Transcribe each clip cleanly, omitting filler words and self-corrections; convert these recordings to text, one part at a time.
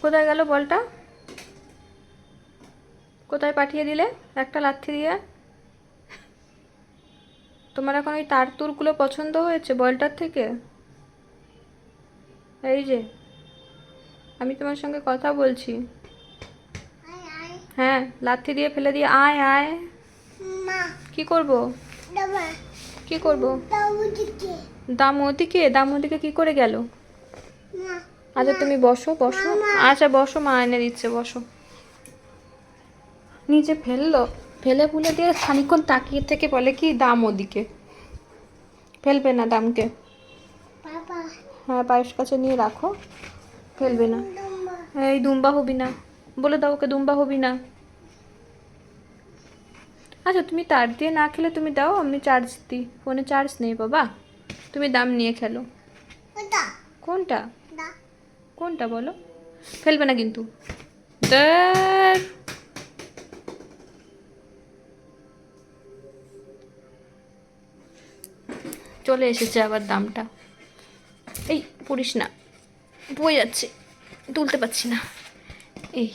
কোথায় গেল বলটা? কোথায় পাঠিয়ে দিলে একটা লাথি দিয়ে? তোমার এখন ওই তার তুরগুলো পছন্দ হয়েছে বলটার থেকে? এই যে আমি তোমার সঙ্গে কথা বলছি। হ্যাঁ, লাথি দিয়ে ফেলে দিয়ে আয় আয়। কি করব? কি করব? দাম ওদিকে, দাম ওদিকে কি করে গেল? আচ্ছা তুমি বসো বসো। আচ্ছা বসো, মা এনে দিচ্ছে, বসো। নিচে ফেললো, ফেলে ফুলে দিয়ে খানিক্ষণ তাকিয়ে থেকে বলে কি দাম ওদিকে। ফেলবে না দামকে। হ্যাঁ, পায়ের কাছে নিয়ে রাখো, ফেলবে না। এই দুম্বা হবি না, বলে দাও ওকে দুম্বা হবি না। আচ্ছা তুমি তার দিয়ে না খেলে তুমি দাও, আমি চার্জ দিই, ফোনে চার্জ নেই বাবা। তুমি দাম নিয়ে খেলো। কোনটা? কোনটা বলো? ফেলবে না কিন্তু। চলে এসেছে আবার দামটা। এই পড়িস না, বয়ে যাচ্ছে, তুলতে পারছি না। এই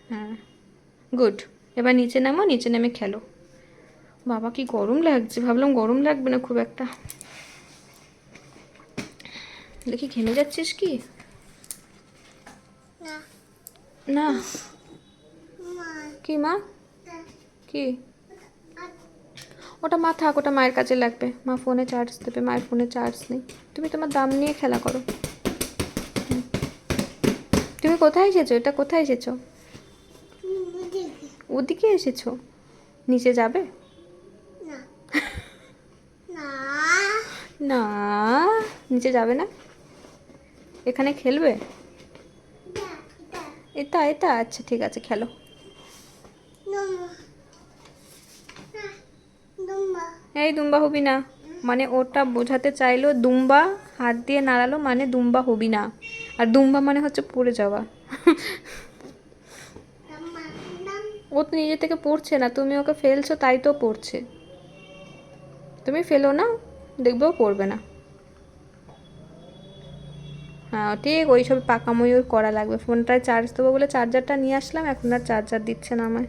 হ্যাঁ, গুড। এবার নিচে নামো, নিচে নেমে খেলো। বাবা কি গরম লাগছে, ভাবলাম গরম লাগবে না খুব একটা। দেখি ঘেমে যাচ্ছিস কি? না। কি মা? কি? ওটা মা থাক, ওটা মায়ের কাছে লাগবে, মা ফোনে চার্জ দেবে, মায়ের ফোনে চার্জ নেই। তুমি তোমার দাম নিয়ে খেলা করো। তুমি কোথায় এসেছো? এটা কোথায় এসেছো? ওদিকে এসেছো? নিচে যাবে না? নিচে যাবে না? এখানে খেলবে? এটা এটা আচ্ছা ঠিক আছে, খেলো। এই দুম্বা হবি না মানে ওটা বোঝাতে চাইলো, দুম্বা হাত দিয়ে নাড়ালো মানে দুম্বা হবি না, আর দুম্বা মানে হচ্ছে পড়ে যাওয়া। ও তো নিজে থেকে পড়ছে না, তুমি ওকে ফেলছো তাই তো পড়ছে। তুমি ফেলো না, দেখবেও পড়বে না। হ্যাঁ ঠিক ওই সব পাকা ময়ূর করা লাগবে। ফোনটায় চার্জ দেবো বলে চার্জারটা নিয়ে আসলাম, এখন আর চার্জার দিচ্ছে না আমায়।